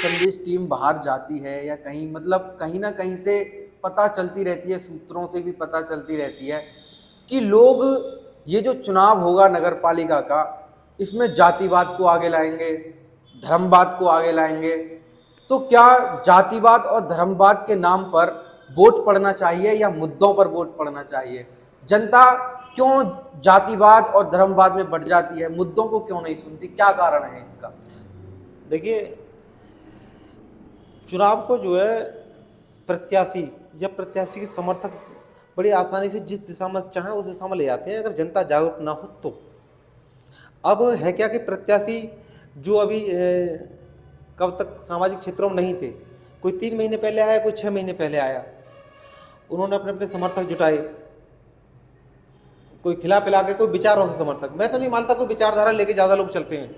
संदेश टीम बाहर जाती है या कहीं मतलब कहीं ना कहीं से पता चलती रहती है, सूत्रों से भी पता चलती रहती है कि लोग ये जो चुनाव होगा नगर पालिका का, इसमें जातिवाद को आगे लाएंगे, धर्मवाद को आगे लाएंगे। तो क्या जातिवाद और धर्मवाद के नाम पर वोट पड़ना चाहिए या मुद्दों पर वोट पड़ना चाहिए? जनता क्यों जातिवाद और धर्मवाद में बढ़ जाती है, मुद्दों को क्यों नहीं सुनती, क्या कारण है इसका? देखिए, चुनाव को जो है प्रत्याशी या प्रत्याशी के समर्थक बड़ी आसानी से जिस दिशा में चाहे उस दिशा में ले जाते हैं, अगर जनता जागरूक ना हो तो। अब है क्या कि प्रत्याशी जो अभी कब तक सामाजिक क्षेत्रों में नहीं थे, कोई 3 महीने पहले आया, कोई 6 महीने पहले आया, उन्होंने अपने अपने समर्थक जुटाए, कोई खिला पिला के, कोई विचारों से समर्थक। मैं तो नहीं मानता कोई विचारधारा लेके ज़्यादा लोग चलते हैं।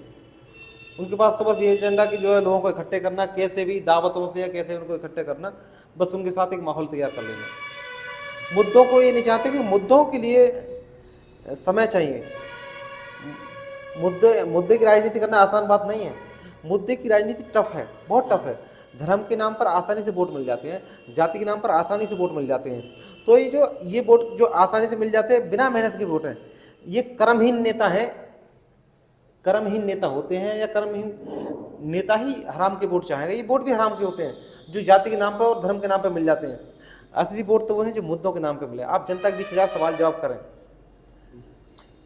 उनके पास तो बस ये एजेंडा कि जो है लोगों को इकट्ठे करना, कैसे भी दावतों से या कैसे उनको इकट्ठे करना, बस उनके साथ एक माहौल तैयार कर लेना। मुद्दों को ये नहीं चाहते कि मुद्दों के लिए समय चाहिए। मुद्दे की राजनीति करना आसान बात नहीं है। मुद्दे की राजनीति टफ है, बहुत टफ है। धर्म के नाम पर आसानी से वोट मिल जाते हैं, जाति के नाम पर आसानी से वोट मिल जाते हैं। तो ये वोट जो आसानी से मिल जाते हैं, बिना मेहनत के वोट हैं, ये कर्महीन नेता हैं, कर्महीन नेता होते हैं, या कर्महीन नेता ही हराम के वोट चाहेंगे। ये वोट भी हराम के होते हैं जो जाति के नाम पर और धर्म के नाम पर मिल जाते हैं। असली वोट तो वो हैं जो मुद्दों के नाम पर मिले। आप जनता के बीच में सवाल जवाब करें।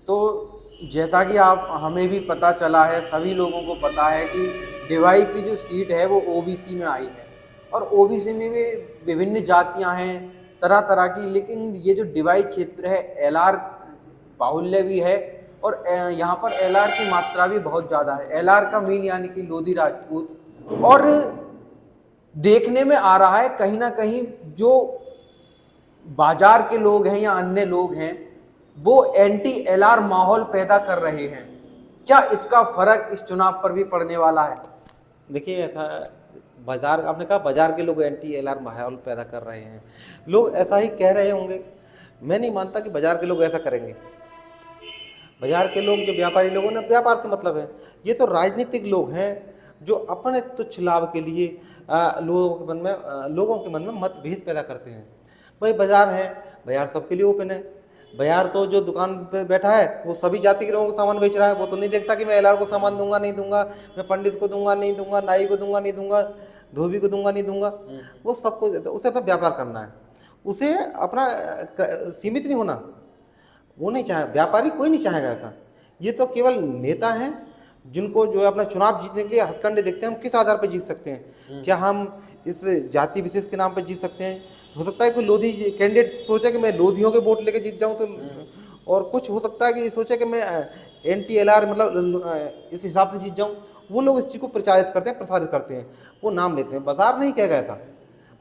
तो जैसा कि आप हमें भी पता चला है, सभी लोगों को पता है कि डिवाई की जो सीट है वो ओबीसी में आई है, और ओबीसी में भी विभिन्न जातियां हैं, तरह तरह की, लेकिन ये जो डिवाई क्षेत्र है एलआर बाहुल्य भी है, और यहाँ पर एलआर की मात्रा भी बहुत ज़्यादा है। एलआर का मीन यानी कि लोधी राजपूत। और देखने में आ रहा है कहीं ना कहीं जो बाजार के लोग हैं या अन्य लोग हैं वो एंटी एलआर माहौल पैदा कर रहे हैं। क्या इसका फर्क इस चुनाव पर भी पड़ने वाला है? देखिए, ऐसा बाजार, आपने कहा बाजार के लोग एंटी एलआर माहौल पैदा कर रहे हैं, लोग ऐसा ही कह रहे होंगे। मैं नहीं मानता कि बाजार के लोग ऐसा करेंगे। बाजार के लोग जो व्यापारी लोगों ने, व्यापार से मतलब है, ये तो राजनीतिक लोग हैं जो अपने तुच्छ लाभ के लिए लोगों के मन में मतभेद पैदा करते हैं। भाई बाजार है, बाजार सबके लिए ओपन है। बाजार तो जो दुकान पे बैठा है वो सभी जाति के लोगों को सामान बेच रहा है। वो तो नहीं देखता कि मैं एलआर को सामान दूंगा नहीं दूंगा, मैं पंडित को दूंगा नहीं दूंगा, नाई को दूंगा नहीं दूंगा, धोबी को दूंगा नहीं दूंगा। वो सबको देता है। उसे अपना व्यापार करना है, उसे अपना सीमित नहीं होना, वो नहीं चाहे। व्यापारी कोई नहीं चाहेगा ऐसा। ये तो केवल नेता हैं जिनको जो है अपना चुनाव जीतने के लिए हथकंडे देखते हैं। हम किस आधार पर जीत सकते हैं? क्या हम इस जाति विशेष के नाम पर जीत सकते हैं? हो सकता है कोई लोधी कैंडिडेट सोचे कि मैं लोधियों के वोट लेके जीत जाऊं, तो और कुछ हो सकता है कि सोचे कि मैं एंटी एलआर मतलब इस हिसाब से जीत जाऊं। वो लोग इस चीज़ को प्रचारित करते हैं, प्रसारित करते हैं, वो नाम लेते हैं। बाजार नहीं कहेगा ऐसा,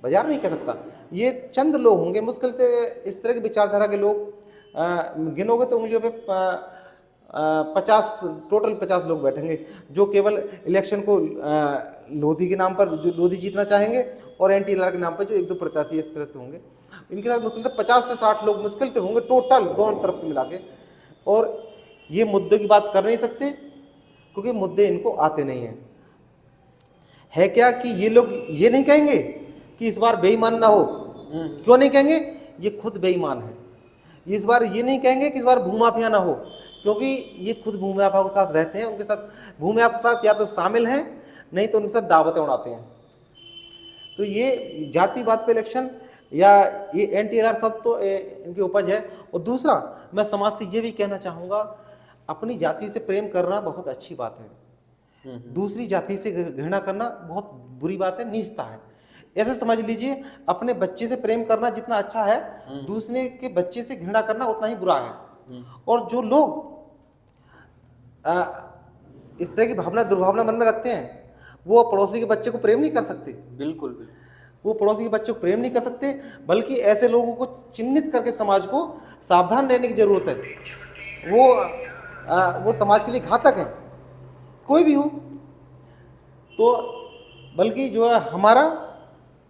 बाजार नहीं कह सकता। ये चंद लोग होंगे, मुश्किल से इस तरह की विचारधारा के लोग गिनोगे तो उंगलियों पे 50, टोटल 50 लोग बैठेंगे जो केवल इलेक्शन को लोधी के नाम पर, जो लोधी जीतना चाहेंगे, और एंटी एलआर के नाम पर जो 1-2 प्रत्याशी इस तरह से होंगे। इनके साथ मुश्किल से 50 से 60 लोग मुश्किल से होंगे टोटल दोनों तरफ मिला के। और ये मुद्दों की बात कर नहीं सकते क्योंकि मुद्दे इनको आते नहीं हैं। है क्या कि ये लोग ये नहीं कहेंगे कि इस बार बेईमान ना हो। क्यों नहीं कहेंगे? ये खुद बेईमान है। इस बार ये नहीं कहेंगे कि इस बार भूमाफिया ना हो, क्योंकि ये खुद भूमाफिया के साथ रहते हैं। उनके साथ भूमाफिया के साथ या तो शामिल हैं, नहीं तो उनके साथ दावतें उड़ाते हैं। तो ये जातिवाद पे इलेक्शन या ये एंटी एलआर सब तो इनकी उपज है। और दूसरा, मैं समाज से ये भी कहना चाहूँगा, अपनी जाति से प्रेम करना बहुत अच्छी बात है। दूसरी जाति से घृणा करना बहुत बुरी बात है, नीचता है। ऐसे समझ लीजिए, अपने बच्चे से प्रेम करना जितना अच्छा है, दूसरे के बच्चे से घृणा करना उतना ही बुरा है। और जो लोग इस तरह की भावना, दुर्भावना मन में रखते हैं, वो पड़ोसी के बच्चे को प्रेम नहीं कर सकते। बिल्कुल बिल्कुल। वो पड़ोसी के बच्चों को प्रेम नहीं कर सकते, बल्कि ऐसे लोगों को चिन्हित करके समाज को सावधान रहने की जरूरत है। वो समाज के लिए घातक है, कोई भी हो। तो बल्कि जो है हमारा,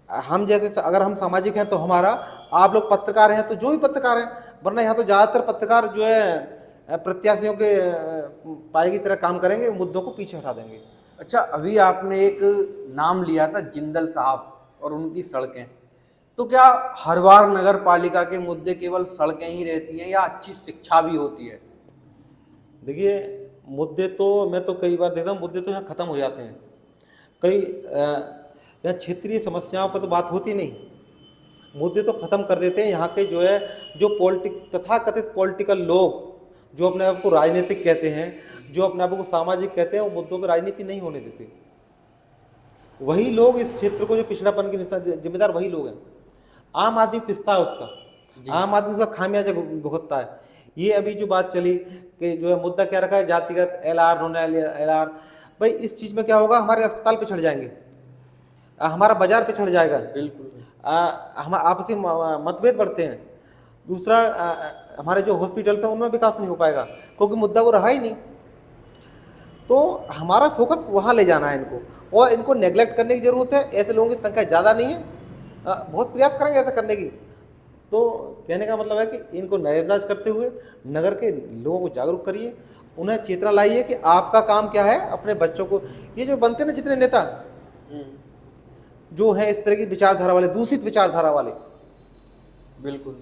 हम जैसे अगर हम सामाजिक हैं तो हमारा, आप लोग पत्रकार हैं तो जो भी पत्रकार हैं, वरना यहाँ तो ज़्यादातर पत्रकार जो है प्रत्याशियों के पाई की तरह काम करेंगे, मुद्दों को पीछे हटा देंगे। अच्छा, अभी आपने एक नाम लिया था जिंदल साहब और उनकी सड़कें। तो क्या हर बार नगर पालिका के मुद्दे केवल सड़कें ही रहती हैं या अच्छी शिक्षा भी होती है? देखिए, मुद्दे तो मैं तो कई बार देखता हूँ, मुद्दे तो यहाँ ख़त्म हो जाते हैं। कई यहाँ क्षेत्रीय समस्याओं पर तो बात होती नहीं, मुद्दे तो ख़त्म कर देते हैं। यहाँ के जो है, जो तथाकथित पॉलिटिकल लोग जो अपने आप को राजनीतिक कहते हैं, जो अपने आप को सामाजिक कहते हैं, वो मुद्दों पर राजनीति नहीं होने देते। वही लोग इस क्षेत्र को जो पिछड़ापन के जिम्मेदार वही लोग हैं। आम आदमी पिसता है उसका, जी। आम आदमी उसका खामियाजा भुगतता है। ये अभी जो बात चली कि जो है मुद्दा क्या रखा है, जातिगत एलआर नॉन एलआर, भाई इस चीज़ में क्या होगा, हमारे अस्पताल पिछड़ जाएंगे, हमारा बाजार पिछड़ जाएगा, बिल्कुल। हम आपसी मतभेद बढ़ते हैं। दूसरा, हमारे जो हॉस्पिटल्स हैं उनमें विकास नहीं हो पाएगा, क्योंकि मुद्दा वो रहा ही नहीं। तो हमारा फोकस वहाँ ले जाना है इनको, और इनको नेग्लेक्ट करने की ज़रूरत है। ऐसे लोगों की संख्या ज़्यादा नहीं है, बहुत प्रयास करेंगे ऐसा करने की। तो कहने का मतलब है कि इनको नज़रअंदाज करते हुए नगर के लोगों को जागरूक करिए, उन्हें चेतना लाइए कि आपका काम क्या है। अपने बच्चों को, ये जो बनते ना जितने नेता जो हैं इस तरह की विचारधारा वाले, दूषित विचारधारा वाले, बिल्कुल।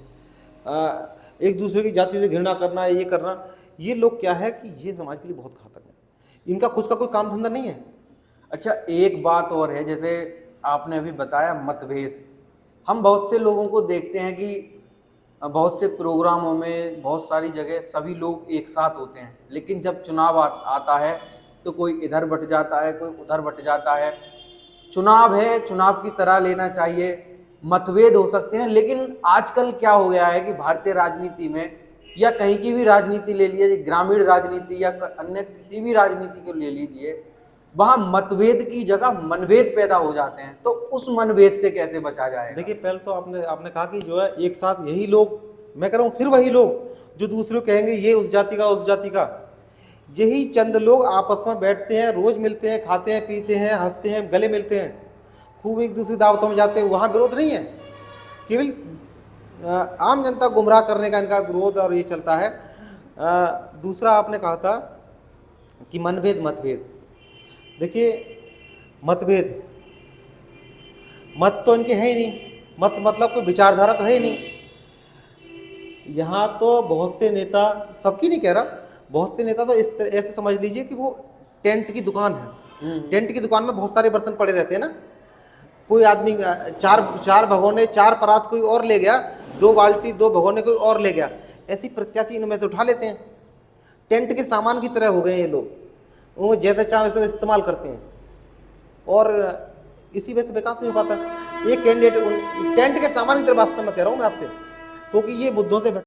एक दूसरे की जाति से घृणा करना, ये करना, ये लोग क्या है कि ये समाज के लिए बहुत घातक है। इनका खुद का कोई काम धंधा नहीं है। अच्छा, एक बात और है, जैसे आपने अभी बताया मतभेद। हम बहुत से लोगों को देखते हैं कि बहुत से प्रोग्रामों में, बहुत सारी जगह सभी लोग एक साथ होते हैं, लेकिन जब चुनाव आता है तो कोई इधर बट जाता है, कोई उधर बट जाता है। चुनाव है, चुनाव की तरह लेना चाहिए। मतभेद हो सकते हैं, लेकिन आजकल क्या हो गया है कि भारतीय राजनीति में या कहीं की भी राजनीति ले लीजिए, ग्रामीण राजनीति या अन्य किसी भी राजनीति को ले लीजिए, वहाँ मतभेद की जगह मनभेद पैदा हो जाते हैं। तो उस मनभेद से कैसे बचा जाए? देखिए, पहले तो आपने कहा कि जो है एक साथ यही लोग, मैं कह रहा हूँ फिर वही लोग जो दूसरों को कहेंगे ये उस जाति का, उस जाति का, यही चंद लोग आपस में बैठते हैं, रोज मिलते हैं, खाते हैं, पीते हैं, हंसते हैं, गले मिलते हैं, खूब एक दूसरी दावतों में जाते हैं। वहाँ विरोध नहीं है, केवल आम जनता गुमराह करने का इनका विरोध और ये चलता है। दूसरा आपने कहा था कि मनभेद मतभेद। देखिए, मतभेद मत तो इनके है ही नहीं, मत मतलब कोई विचारधारा तो है ही नहीं। यहाँ तो बहुत से नेता, सबकी नहीं कह रहा, बहुत से नेता तो इस तरह ऐसे समझ लीजिए कि वो टेंट की दुकान है। टेंट की दुकान में बहुत सारे बर्तन पड़े रहते हैं ना, कोई आदमी चार भगोने, 4 परात कोई और ले गया, 2 बाल्टी 2 भगोने कोई और ले गया, ऐसी प्रत्याशी इनमें से उठा लेते हैं। टेंट के सामान की तरह हो गए ये लोग, वो जैसे चाहे वैसे इस्तेमाल करते हैं, और इसी वजह से विकास नहीं हो पाता। ये कैंडिडेट टेंट के सामान की तरह वास्तव में कह रहा हूँ मैं आपसे, क्योंकि ये मुद्दों से